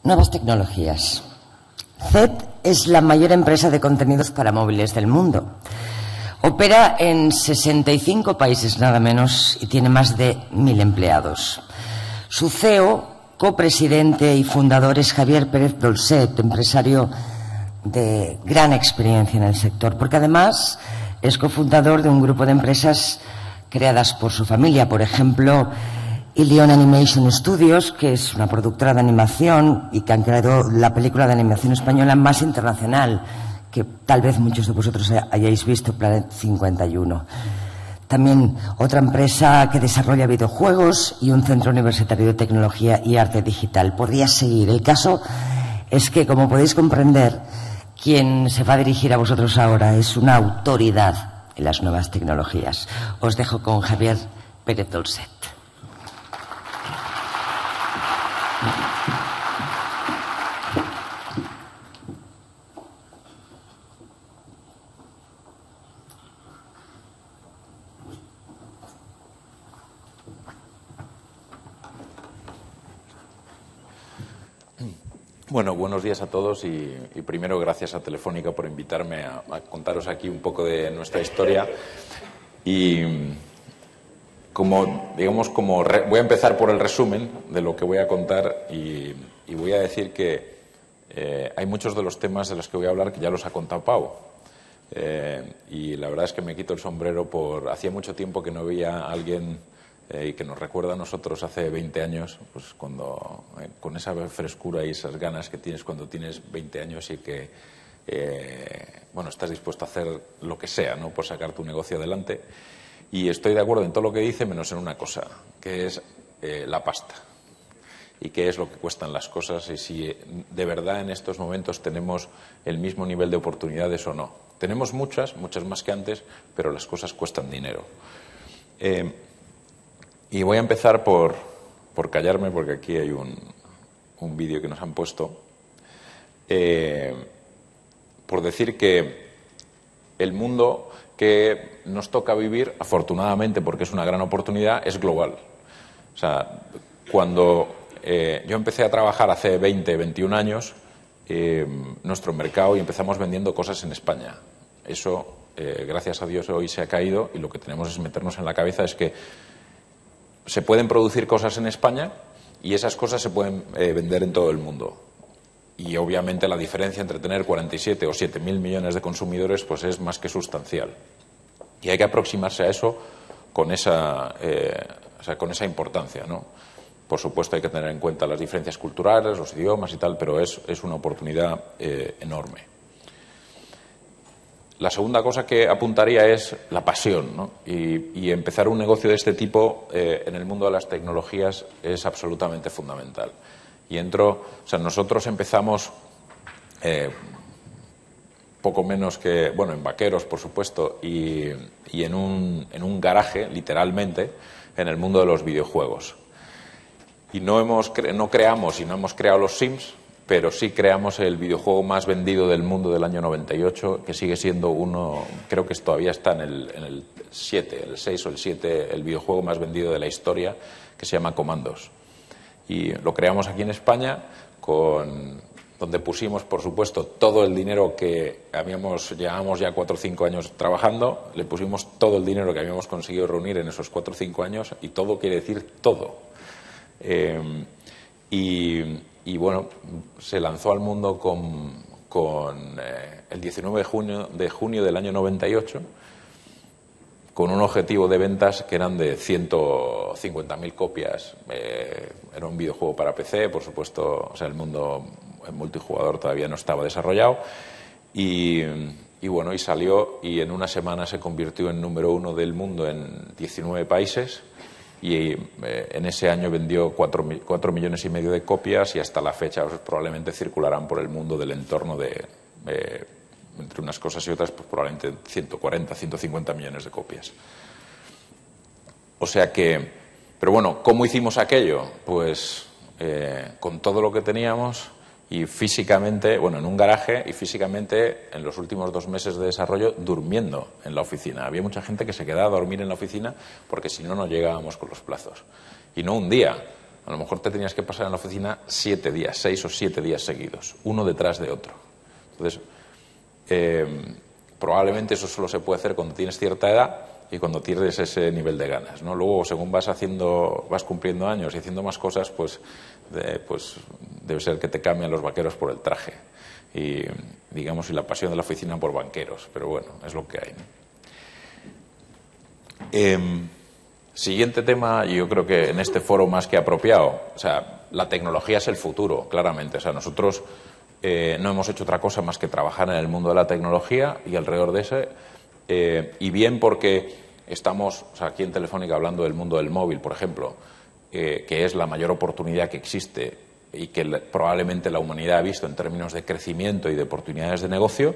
Nuevas tecnologías. ZTE es la mayor empresa de contenidos para móviles del mundo. Opera en 65 países nada menos y tiene más de 1000 empleados. Su CEO, copresidente y fundador es Javier Pérez Dolcet, empresario de gran experiencia en el sector, porque además es cofundador de un grupo de empresas creadas por su familia, por ejemplo, Ilion Animation Studios, que es una productora de animación y que han creado la película de animación española más internacional, que tal vez muchos de vosotros hayáis visto, Planet 51. También otra empresa que desarrolla videojuegos y un centro universitario de tecnología y arte digital. Podría seguir. El caso es que, como podéis comprender, quien se va a dirigir a vosotros ahora es una autoridad en las nuevas tecnologías. Os dejo con Javier Pérez Dolcet. Bueno, buenos días a todos y primero gracias a Telefónica por invitarme a contaros aquí un poco de nuestra historia y voy a empezar por el resumen de lo que voy a contar y voy a decir que hay muchos de los temas de los que voy a hablar que ya los ha contado Pau y la verdad es que me quito el sombrero hacía mucho tiempo que no veía a alguien y que nos recuerda a nosotros hace 20 años, pues cuando con esa frescura y esas ganas que tienes cuando tienes 20 años y que estás dispuesto a hacer lo que sea, ¿no?, por sacar tu negocio adelante. Y estoy de acuerdo en todo lo que dice, menos en una cosa, que es la pasta. Y qué es lo que cuestan las cosas y si de verdad en estos momentos tenemos el mismo nivel de oportunidades o no. Tenemos muchas más que antes, pero las cosas cuestan dinero. Y voy a empezar por callarme, porque aquí hay un vídeo que nos han puesto, por decir que el mundo que nos toca vivir, afortunadamente, porque es una gran oportunidad, es global. O sea, cuando yo empecé a trabajar hace 21 años, nuestro mercado, y empezamos vendiendo cosas en España. Eso, gracias a Dios, hoy se ha caído y lo que tenemos es meternos en la cabeza es que se pueden producir cosas en España y esas cosas se pueden vender en todo el mundo. Y obviamente la diferencia entre tener 47 o 7.000 millones de consumidores pues es más que sustancial. Y hay que aproximarse a eso con esa importancia, ¿no? Por supuesto hay que tener en cuenta las diferencias culturales, los idiomas y tal, pero es una oportunidad enorme. La segunda cosa que apuntaría es la pasión, ¿no? Y empezar un negocio de este tipo en el mundo de las tecnologías es absolutamente fundamental. Nosotros empezamos poco menos que, en vaqueros, por supuesto, y en un garaje, literalmente, en el mundo de los videojuegos. Y no creamos y no hemos creado los Sims, pero sí creamos el videojuego más vendido del mundo del año 98, que sigue siendo creo que todavía está en el 7, el 6 o el 7, el videojuego más vendido de la historia, que se llama Commandos. Y lo creamos aquí en España, donde pusimos, por supuesto, todo el dinero que llevábamos ya 4 o 5 años trabajando, le pusimos todo el dinero que habíamos conseguido reunir en esos 4 o 5 años, y todo quiere decir todo. Y bueno, se lanzó al mundo con el 19 de junio del año 98, con un objetivo de ventas que eran de 150.000 copias. Era un videojuego para PC, por supuesto, el mundo multijugador todavía no estaba desarrollado. Y salió, y en una semana se convirtió en número 1 del mundo en 19 países. Y en ese año vendió 4,5 millones de copias, y hasta la fecha probablemente circularán por el mundo del entorno de, entre unas cosas y otras, pues probablemente 140, 150 millones de copias. O sea que, pero bueno, ¿cómo hicimos aquello? Pues con todo lo que teníamos y físicamente, en un garaje, y físicamente en los últimos 2 meses de desarrollo durmiendo en la oficina. Había mucha gente que se quedaba a dormir en la oficina porque si no, no llegábamos con los plazos. Y no un día, a lo mejor te tenías que pasar en la oficina 7 días, 6 o 7 días seguidos, uno detrás de otro. Entonces, probablemente eso solo se puede hacer cuando tienes cierta edad y cuando tienes ese nivel de ganas, ¿no? Luego, según vas cumpliendo años y haciendo más cosas, pues debe ser que te cambian los vaqueros por el traje y, digamos, y la pasión de la oficina por banqueros. Pero bueno, es lo que hay, ¿no? Siguiente tema, y yo creo que en este foro más que apropiado, o sea, la tecnología es el futuro, claramente. O sea, nosotros no hemos hecho otra cosa más que trabajar en el mundo de la tecnología y alrededor de ese. Y bien porque estamos, o sea, aquí en Telefónica hablando del mundo del móvil, por ejemplo, que es la mayor oportunidad que existe y que probablemente la humanidad ha visto en términos de crecimiento y de oportunidades de negocio,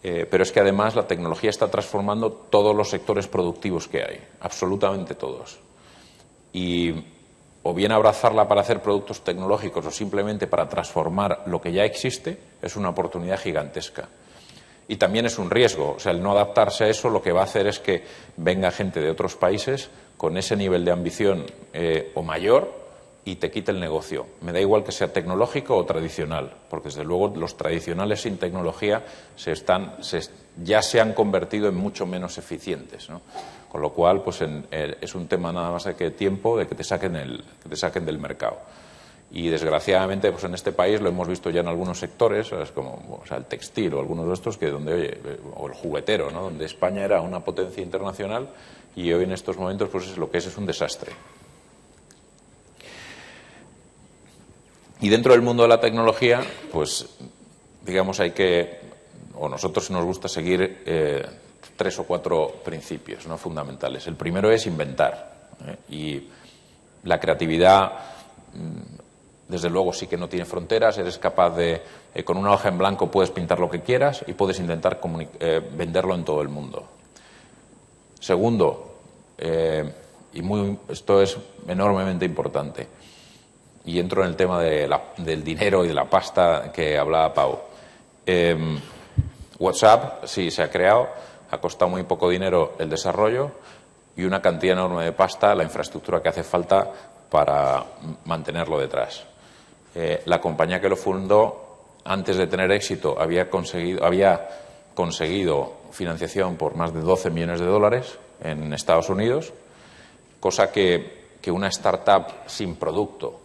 pero es que además la tecnología está transformando todos los sectores productivos que hay, absolutamente todos. Y o bien abrazarla para hacer productos tecnológicos o simplemente para transformar lo que ya existe es una oportunidad gigantesca. Y también es un riesgo, o sea, el no adaptarse a eso lo que va a hacer es que venga gente de otros países con ese nivel de ambición o mayor y te quite el negocio. Me da igual que sea tecnológico o tradicional, porque desde luego los tradicionales sin tecnología ya se han convertido en mucho menos eficientes, ¿no? Con lo cual, pues es un tema nada más de que tiempo de que te saquen del mercado. Y desgraciadamente, pues en este país lo hemos visto ya en algunos sectores, ¿sabes? Como, o sea, el textil o algunos de estos que o el juguetero, ¿no? Donde España era una potencia internacional y hoy en estos momentos pues lo que es un desastre. Y dentro del mundo de la tecnología, pues digamos nosotros nos gusta seguir 3 o 4 principios, ¿no? Fundamentales. El primero es inventar, y la creatividad desde luego sí que no tiene fronteras, eres capaz de, con una hoja en blanco puedes pintar lo que quieras y puedes intentar venderlo en todo el mundo. Segundo, esto es enormemente importante, y entro en el tema del dinero y de la pasta que hablaba Pau. WhatsApp sí se ha creado, ha costado muy poco dinero el desarrollo y una cantidad enorme de pasta la infraestructura que hace falta para mantenerlo detrás. La compañía que lo fundó, antes de tener éxito, había conseguido financiación por más de 12 millones de dólares en Estados Unidos, cosa que una startup sin producto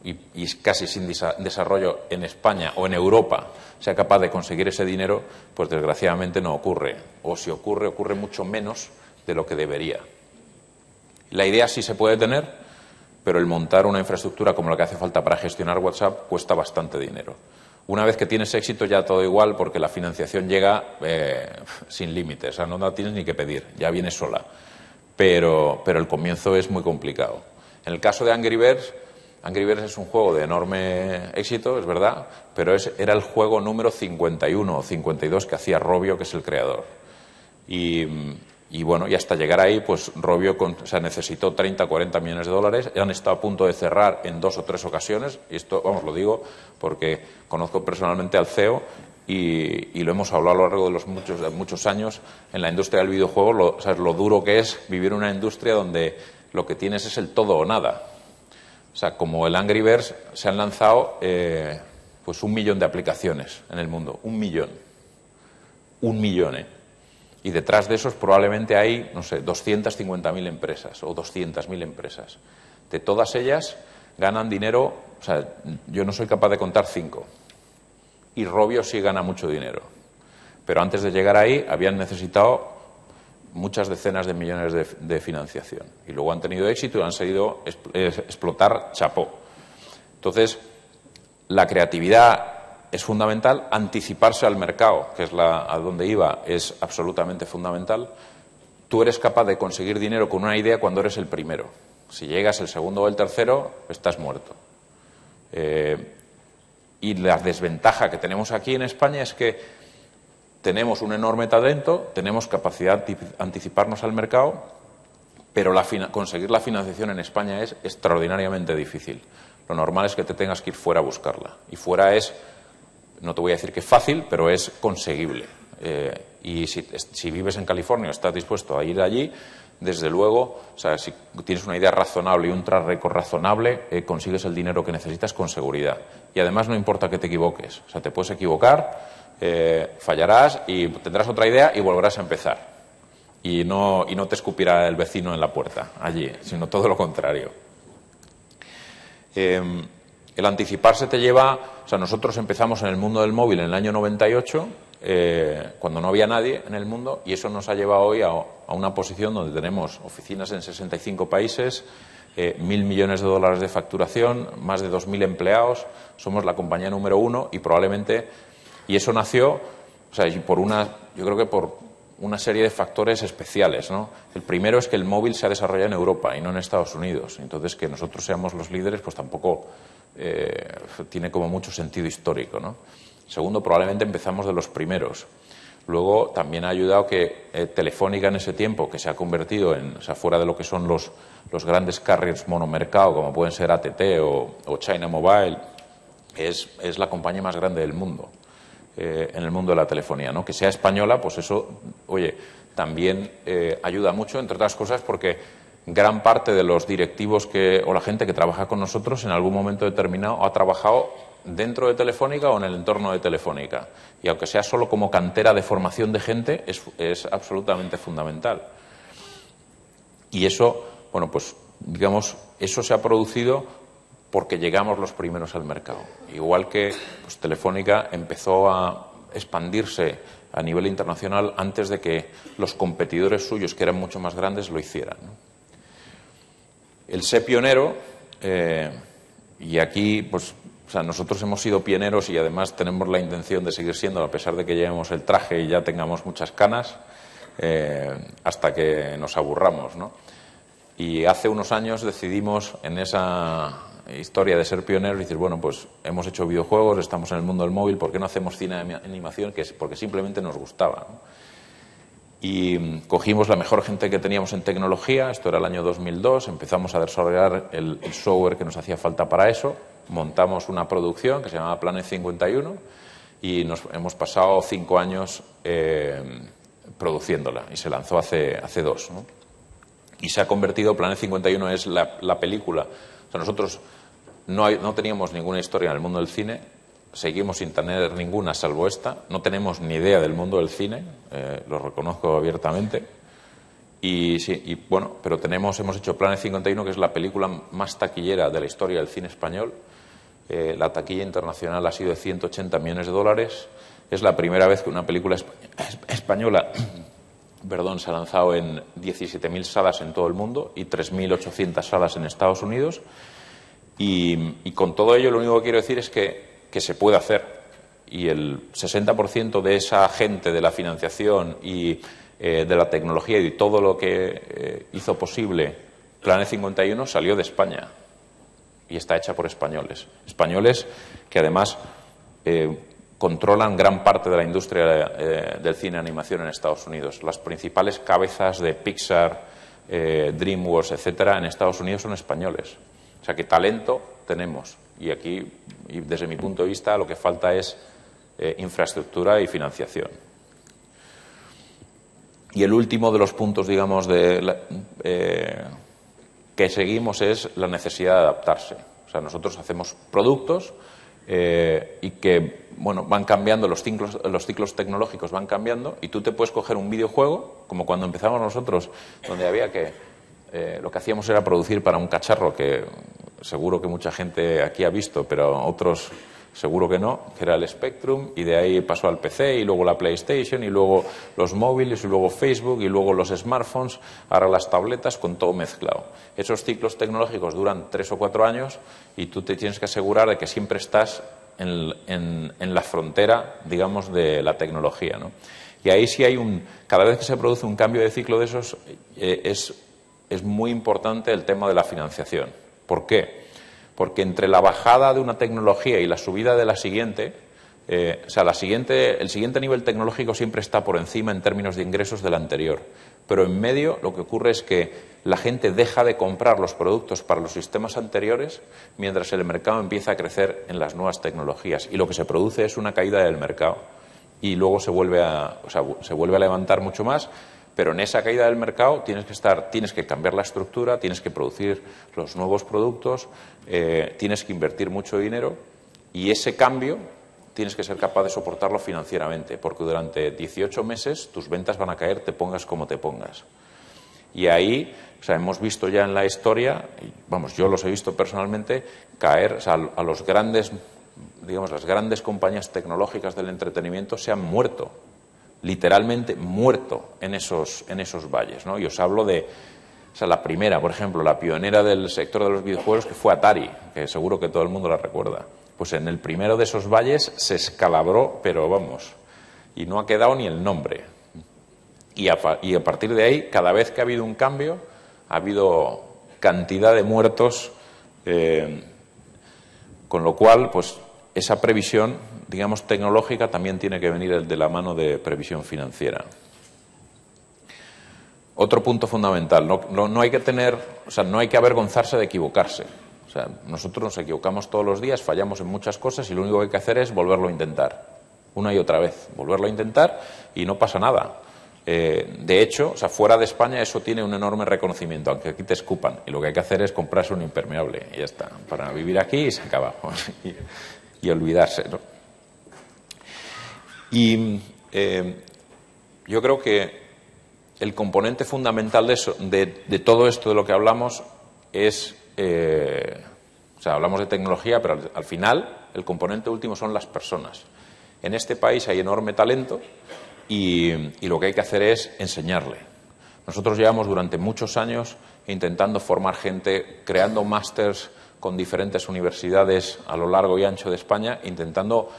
y casi sin desarrollo en España o en Europa sea capaz de conseguir ese dinero, pues desgraciadamente no ocurre. O si ocurre, ocurre mucho menos de lo que debería. La idea sí se puede tener, pero el montar una infraestructura como la que hace falta para gestionar WhatsApp cuesta bastante dinero. Una vez que tienes éxito ya todo igual, porque la financiación llega sin límites, o sea, no la tienes ni que pedir, ya viene sola. Pero el comienzo es muy complicado. En el caso de Angry Birds es un juego de enorme éxito, es verdad, pero era el juego número 51 o 52 que hacía Rovio, que es el creador. Y bueno, y hasta llegar ahí, pues Rovio necesitó 30 o 40 millones de dólares. Han estado a punto de cerrar en 2 o 3 ocasiones. Y esto, vamos, lo digo porque conozco personalmente al CEO y lo hemos hablado a lo largo de los muchos años en la industria del videojuego. Lo duro que es vivir en una industria donde lo que tienes es el todo o nada. O sea, como el Angry Birds, se han lanzado pues 1 millón de aplicaciones en el mundo. 1 millón. 1 millón, Y detrás de esos probablemente hay, no sé, 250.000 empresas o 200.000 empresas. De todas ellas ganan dinero, o sea, yo no soy capaz de contar 5. Y Rovio sí gana mucho dinero. Pero antes de llegar ahí habían necesitado muchas decenas de millones de financiación. Y luego han tenido éxito y han seguido explotar chapó. Entonces, la creatividad es fundamental, anticiparse al mercado, que es a donde iba, es absolutamente fundamental. Tú eres capaz de conseguir dinero con una idea cuando eres el primero. Si llegas el segundo o el tercero, estás muerto. Y la desventaja que tenemos aquí en España es que tenemos un enorme talento, tenemos capacidad de anticiparnos al mercado, pero conseguir la financiación en España es extraordinariamente difícil. Lo normal es que te tengas que ir fuera a buscarla. Y fuera es, no te voy a decir que es fácil, pero es conseguible. Y si vives en California o estás dispuesto a ir allí, desde luego, o sea, si tienes una idea razonable y un track record razonable, consigues el dinero que necesitas con seguridad. Y además no importa que te equivoques. O sea, te puedes equivocar, fallarás y tendrás otra idea y volverás a empezar. Y no te escupirá el vecino en la puerta allí, sino todo lo contrario. El anticiparse te lleva... O sea, nosotros empezamos en el mundo del móvil en el año 98, cuando no había nadie en el mundo, y eso nos ha llevado hoy a una posición donde tenemos oficinas en 65 países, 1.000 millones de dólares de facturación, más de 2.000 empleados, somos la compañía número 1 y probablemente... Y eso nació, o sea, yo creo que por una serie de factores especiales, ¿no? El primero es que el móvil se ha desarrollado en Europa y no en Estados Unidos. Entonces, que nosotros seamos los líderes, pues tampoco tiene como mucho sentido histórico, ¿no? Segundo, probablemente empezamos de los primeros. Luego, también ha ayudado que Telefónica en ese tiempo, que se ha convertido en, o sea, fuera de lo que son los grandes carriers monomercado, como pueden ser AT&T o China Mobile, es la compañía más grande del mundo. En el mundo de la telefonía, ¿no? Que sea española, pues eso, oye, también ayuda mucho, entre otras cosas, porque gran parte de los directivos o la gente que trabaja con nosotros en algún momento determinado ha trabajado dentro de Telefónica o en el entorno de Telefónica. Y aunque sea solo como cantera de formación de gente, es absolutamente fundamental. Y eso, bueno, pues digamos, eso se ha producido porque llegamos los primeros al mercado. Igual que pues, Telefónica empezó a expandirse a nivel internacional antes de que los competidores suyos, que eran mucho más grandes, lo hicieran, ¿no? El ser pionero, y aquí, pues, o sea, nosotros hemos sido pioneros y además tenemos la intención de seguir siendo, a pesar de que llevemos el traje y ya tengamos muchas canas, hasta que nos aburramos, ¿no? Y hace unos años decidimos en esa historia de ser pioneros y decir, bueno, pues hemos hecho videojuegos, estamos en el mundo del móvil, ¿por qué no hacemos cine de animación? Porque simplemente nos gustaba, ¿no? Y cogimos la mejor gente que teníamos en tecnología, esto era el año 2002, empezamos a desarrollar el software que nos hacía falta para eso, montamos una producción que se llamaba Planet 51 y nos hemos pasado 5 años produciéndola y se lanzó hace 2, ¿no? Y se ha convertido, Planet 51 es la película. O sea, nosotros no teníamos ninguna historia en el mundo del cine, seguimos sin tener ninguna salvo esta, no tenemos ni idea del mundo del cine, lo reconozco abiertamente, bueno, pero hemos hecho Planet 51, que es la película más taquillera de la historia del cine español. La taquilla internacional ha sido de 180 millones de dólares, es la primera vez que una película española se ha lanzado en 17.000 salas en todo el mundo y 3.800 salas en Estados Unidos. Y con todo ello lo único que quiero decir es que se puede hacer. Y el 60% de esa gente, de la financiación y de la tecnología y de todo lo que hizo posible Planet 51 salió de España. Y está hecha por españoles. Españoles que además controlan gran parte de la industria del cine de animación en Estados Unidos. Las principales cabezas de Pixar, DreamWorks, etcétera, en Estados Unidos son españoles. O sea que talento tenemos. Y aquí, desde mi punto de vista, lo que falta es infraestructura y financiación. Y el último de los puntos, digamos, que seguimos es la necesidad de adaptarse. O sea, nosotros hacemos productos y que, bueno, van cambiando, los ciclos tecnológicos van cambiando y tú te puedes coger un videojuego, como cuando empezamos nosotros, donde había lo que hacíamos era producir para un cacharro que seguro que mucha gente aquí ha visto, pero otros seguro que no, que era el Spectrum, y de ahí pasó al PC y luego la PlayStation y luego los móviles y luego Facebook y luego los smartphones, ahora las tabletas, con todo mezclado. Esos ciclos tecnológicos duran 3 o 4 años y tú te tienes que asegurar de que siempre estás en la frontera, digamos, de la tecnología, ¿no? Y ahí sí cada vez que se produce un cambio de ciclo de esos, es muy importante el tema de la financiación. ¿Por qué? Porque entre la bajada de una tecnología y la subida de la siguiente, el siguiente nivel tecnológico siempre está por encima en términos de ingresos del anterior. Pero en medio lo que ocurre es que la gente deja de comprar los productos para los sistemas anteriores mientras el mercado empieza a crecer en las nuevas tecnologías. Y lo que se produce es una caída del mercado. Y luego se vuelve a levantar mucho más, Pero en esa caída del mercado tienes que cambiar la estructura, tienes que producir los nuevos productos, tienes que invertir mucho dinero y ese cambio tienes que ser capaz de soportarlo financieramente, porque durante 18 meses tus ventas van a caer, te pongas como te pongas. Y ahí, o sea, hemos visto ya en la historia, vamos, yo los he visto personalmente, caer, o sea, a los grandes, digamos, las grandes compañías tecnológicas del entretenimiento se han muerto, literalmente muerto en esos valles, ¿no? Y os hablo de, o sea, la primera, por ejemplo, la pionera del sector de los videojuegos, que fue Atari, que seguro que todo el mundo la recuerda. Pues en el primero de esos valles se escalabró, pero vamos, y no ha quedado ni el nombre. Y a partir de ahí, cada vez que ha habido un cambio, ha habido cantidad de muertos, con lo cual, pues esa previsión, digamos, tecnológica también tiene que venir de la mano de previsión financiera. Otro punto fundamental, no hay que tener, o sea, no hay que avergonzarse de equivocarse. O sea, nosotros nos equivocamos todos los días, fallamos en muchas cosas y lo único que hay que hacer es volverlo a intentar, una y otra vez, volverlo a intentar y no pasa nada. De hecho, o sea, fuera de España eso tiene un enorme reconocimiento, aunque aquí te escupan. Y lo que hay que hacer es comprarse un impermeable y ya está, para vivir aquí y se acaba. Y olvidarse, ¿no? Y yo creo que el componente fundamental de todo esto de lo que hablamos es, o sea, hablamos de tecnología, pero al final el componente último son las personas. En este país hay enorme talento y lo que hay que hacer es enseñarle. Nosotros llevamos durante muchos años intentando formar gente, creando másters con diferentes universidades a lo largo y ancho de España, intentando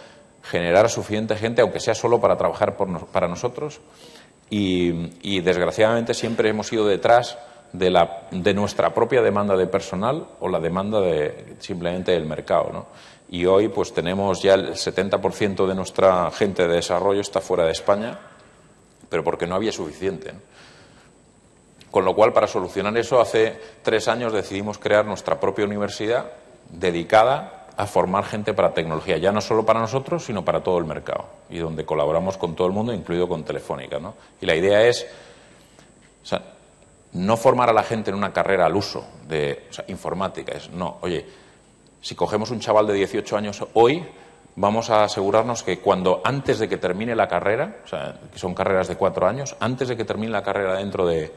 generar suficiente gente, aunque sea solo para trabajar para nosotros. Y desgraciadamente siempre hemos ido detrás de nuestra propia demanda de personal o la demanda simplemente del mercado, ¿no? Y hoy pues tenemos ya el 70% de nuestra gente de desarrollo está fuera de España, pero porque no había suficiente, ¿no? Con lo cual, para solucionar eso, hace 3 años decidimos crear nuestra propia universidad dedicada a formar gente para tecnología, ya no solo para nosotros, sino para todo el mercado, y donde colaboramos con todo el mundo, incluido con Telefónica, ¿no? Y la idea es, o sea, no formar a la gente en una carrera al uso de, o sea, informática, oye, si cogemos un chaval de 18 años hoy, vamos a asegurarnos que antes de que termine la carrera, o sea, que son carreras de 4 años, antes de que termine la carrera dentro de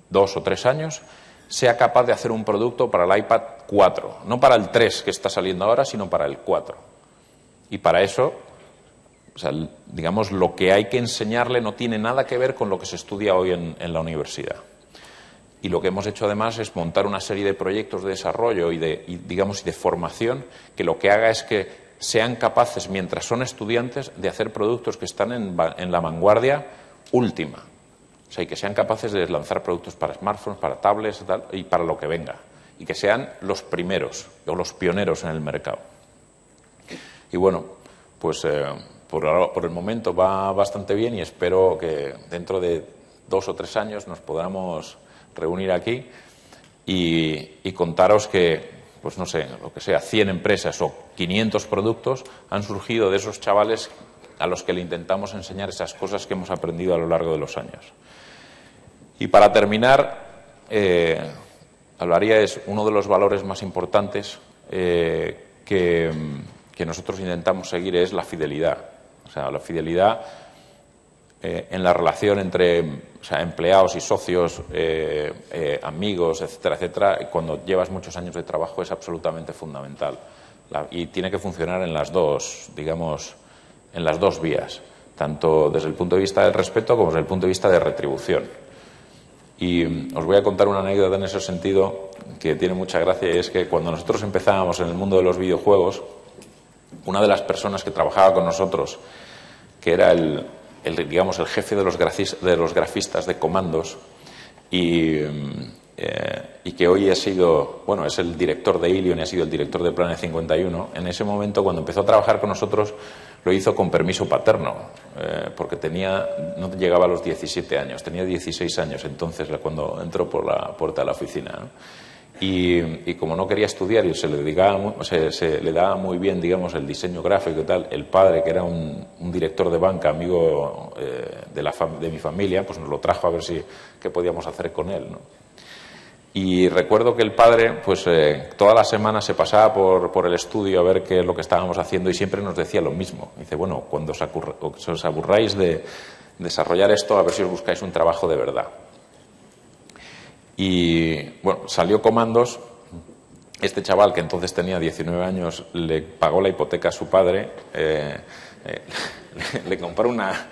2 o 3 años, sea capaz de hacer un producto para el iPad 4, no para el 3 que está saliendo ahora, sino para el 4. Y para eso, o sea, digamos, lo que hay que enseñarle no tiene nada que ver con lo que se estudia hoy en la universidad. Y lo que hemos hecho además es montar una serie de proyectos de desarrollo y de formación que lo que haga es que sean capaces, mientras son estudiantes, de hacer productos que están en la vanguardia última. O sea, y que sean capaces de lanzar productos para smartphones, para tablets y para lo que venga. Y que sean los primeros o los pioneros en el mercado. Y bueno, pues por el momento va bastante bien y espero que dentro de 2 o 3 años nos podamos reunir aquí y contaros que, pues no sé, lo que sea, 100 empresas o 500 productos han surgido de esos chavales a los que le intentamos enseñar esas cosas que hemos aprendido a lo largo de los años. Y para terminar, hablaría es uno de los valores más importantes que nosotros intentamos seguir es la fidelidad. O sea, la fidelidad en la relación entre, o sea, empleados y socios, amigos, etcétera, etcétera, cuando llevas muchos años de trabajo es absolutamente fundamental. Y tiene que funcionar en las dos, digamos, en las dos vías, tanto desde el punto de vista del respeto como desde el punto de vista de retribución. Y os voy a contar una anécdota en ese sentido que tiene mucha gracia, y es que cuando nosotros empezábamos en el mundo de los videojuegos, una de las personas que trabajaba con nosotros, que era el jefe de los grafistas de comandos y que hoy es el director de Ilion y ha sido el director de Planet 51, en ese momento, cuando empezó a trabajar con nosotros, lo hizo con permiso paterno, porque no llegaba a los 17 años, tenía 16 años entonces cuando entró por la puerta de la oficina, ¿no? Y como no quería estudiar y se le daba muy bien, digamos, el diseño gráfico y tal, el padre, que era un director de banca, amigo de mi familia, pues nos lo trajo a ver qué podíamos hacer con él, ¿no? Y recuerdo que el padre, pues toda la semana se pasaba por el estudio a ver qué es lo que estábamos haciendo y siempre nos decía lo mismo. Dice, bueno, cuando os aburráis de desarrollar esto, a ver si os buscáis un trabajo de verdad. Y bueno, salió Comandos. Este chaval, que entonces tenía 19 años, le pagó la hipoteca a su padre, le compró una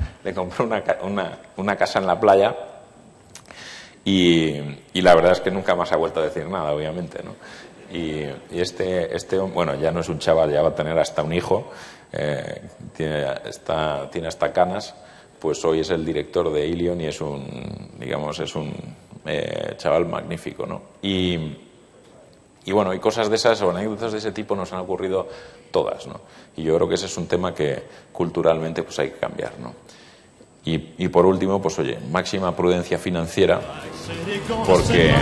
casa en la playa y la verdad es que nunca más ha vuelto a decir nada, obviamente, ¿no? Y bueno, ya no es un chaval, ya va a tener hasta un hijo, tiene hasta canas, pues hoy es el director de Ilion y es un chaval magnífico, ¿no? Y bueno, y cosas de esas o anécdotas de ese tipo nos han ocurrido todas, ¿no? Y yo creo que ese es un tema que culturalmente pues hay que cambiar, ¿no? Y por último, pues oye, máxima prudencia financiera, porque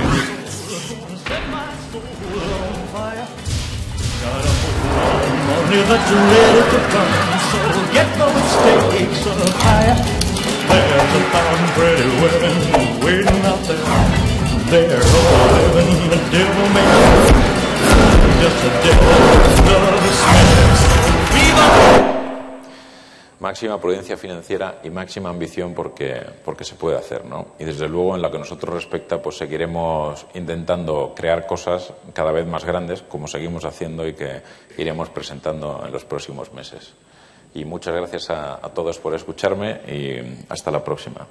máxima prudencia financiera y máxima ambición porque se puede hacer, ¿no? Y desde luego en lo que a nosotros respecta, pues seguiremos intentando crear cosas cada vez más grandes, como seguimos haciendo y que iremos presentando en los próximos meses. Y muchas gracias a todos por escucharme y hasta la próxima.